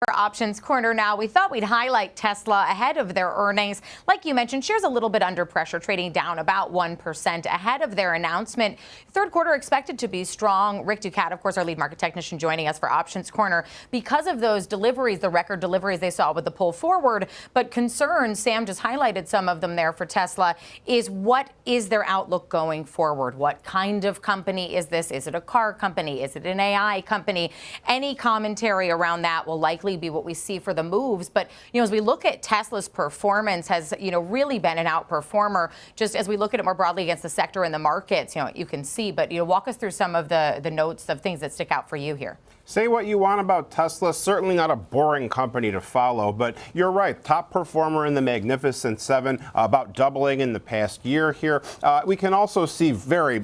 For Options Corner now, we thought we'd highlight Tesla ahead of their earnings. Like you mentioned, shares a little bit under pressure, trading down about 1% ahead of their announcement. Third quarter expected to be strong. Rick Ducat, of course, our lead market technician, joining us for Options Corner because of those deliveries, the record deliveries they saw with the pull forward. But concerns, Sam just highlighted some of them there for Tesla, is what is their outlook going forward? What kind of company is this? Is it a car company? Is it an AI company? Any commentary around that will likely be what we see for the moves. But, as we look at Tesla's performance has, really been an outperformer. Just as we look at it more broadly against the sector and the markets, you can see. But, walk us through some of the notes of things that stick out for you here. Say what you want about Tesla, certainly not a boring company to follow, but you're right, top performer in the Magnificent Seven, about doubling in the past year here. We can also see very,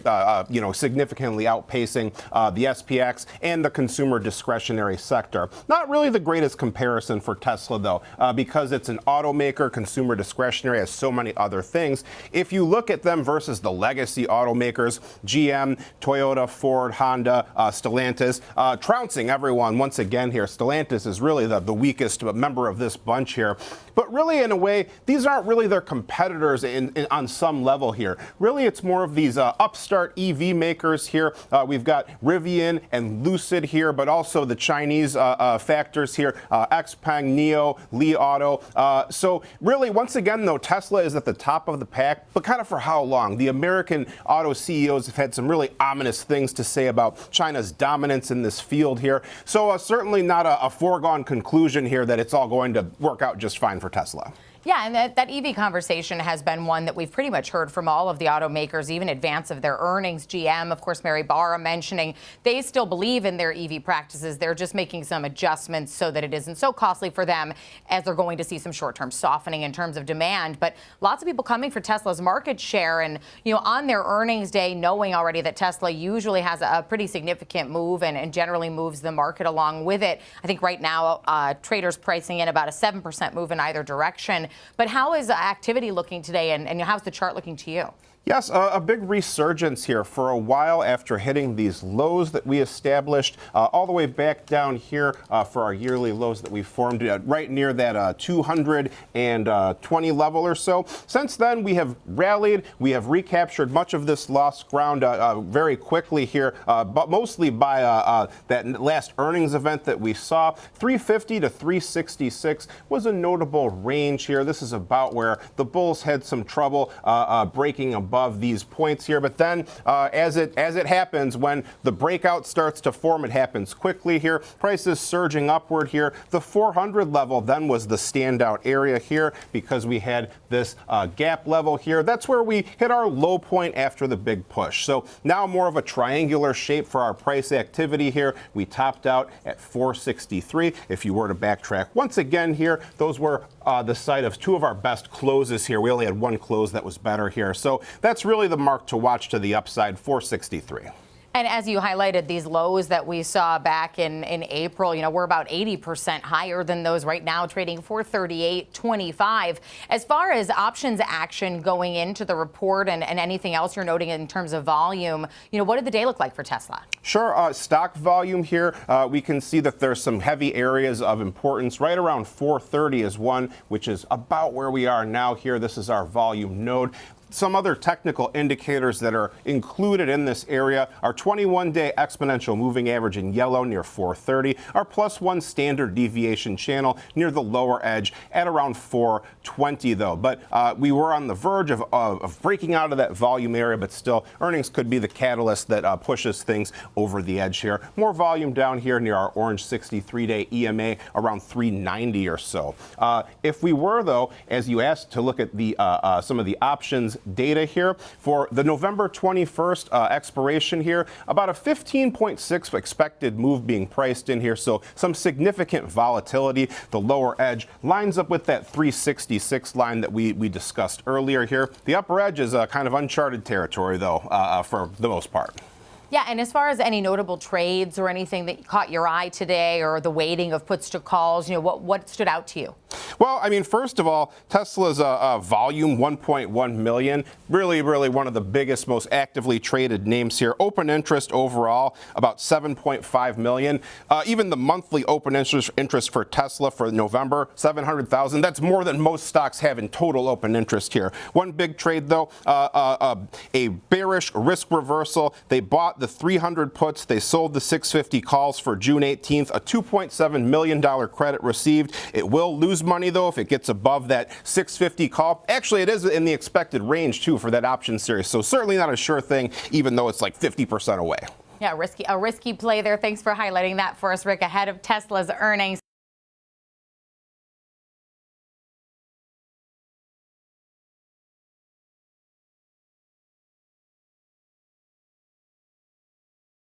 significantly outpacing the SPX and the consumer discretionary sector. Not really the greatest comparison for Tesla, though, because it's an automaker. Consumer discretionary has so many other things. If you look at them versus the legacy automakers, GM, Toyota, Ford, Honda, Stellantis, trouncing everyone once again here. Stellantis is really the weakest member of this bunch here. But really, in a way, these aren't really their competitors on some level here. Really, it's more of these upstart EV makers here. We've got Rivian and Lucid here, but also the Chinese factors here, XPeng, NIO, Li Auto. So really, once again, though, Tesla is at the top of the pack, but kind of for how long? The American auto CEOs have had some really ominous things to say about China's dominance in this field here. So certainly not a foregone conclusion here that it's all going to work out just fine for Tesla. Yeah, and that EV conversation has been one that we've pretty much heard from all of the automakers, even in advance of their earnings. GM, of course, Mary Barra mentioning they still believe in their EV practices. They're just making some adjustments so that it isn't so costly for them as they're going to see some short-term softening in terms of demand. But lots of people coming for Tesla's market share and, on their earnings day, knowing already that Tesla usually has a pretty significant move and generally moves the market along with it. I think right now traders pricing in about a 7% move in either direction. But how is activity looking today, and how's the chart looking to you? Yes, a big resurgence here for a while after hitting these lows that we established all the way back down here for our yearly lows that we formed right near that 220 level or so. Since then, we have rallied. We have recaptured much of this lost ground very quickly here, but mostly by that last earnings event that we saw. 350 to 366 was a notable range here. This is about where the bulls had some trouble breaking above these points here. But then as it happens, when the breakout starts to form, it happens quickly here. Prices surging upward here. The 400 level then was the standout area here because we had this gap level here. That's where we hit our low point after the big push. So now more of a triangular shape for our price activity here. We topped out at 463. If you were to backtrack once again here, those were the site of two of our best closes here. We only had one close that was better here. So that's really the mark to watch to the upside, 463. And as you highlighted, these lows that we saw back in April, we're about 80% higher than those right now, trading 438.25. As far as options action going into the report and anything else you're noting in terms of volume, what did the day look like for Tesla? Sure. Stock volume here, we can see that there's some heavy areas of importance. Right around 430 is one, which is about where we are now here. This is our volume node. Some other technical indicators that are included in this area are 21-day exponential moving average in yellow near 430, our +1 standard deviation channel near the lower edge at around 420, though. But we were on the verge of breaking out of that volume area, but still earnings could be the catalyst that pushes things over the edge here. More volume down here near our orange 63-day EMA around 390 or so. If we were, though, as you asked, to look at the some of the options data here for the November 21st expiration here, about a 15.6 expected move being priced in here. So some significant volatility. The lower edge lines up with that 366 line that we discussed earlier here. The upper edge is kind of uncharted territory, though, for the most part. Yeah, and as far as any notable trades or anything that caught your eye today or the weighting of puts to calls, what stood out to you? Well, I mean, first of all, Tesla's volume, 1.1 million, really one of the biggest, most actively traded names here. Open interest overall, about 7.5 million. Even the monthly open interest for Tesla for November, 700,000. That's more than most stocks have in total open interest here. One big trade, though, a bearish risk reversal. They bought the 300 puts. They sold the 650 calls for June 18th, a $2.7 million credit received. It will lose money, though, if it gets above that 650 call. Actually, it is in the expected range, too, for that option series. So certainly not a sure thing, even though it's like 50% away. Yeah, a risky play there. Thanks for highlighting that for us, Rick, ahead of Tesla's earnings.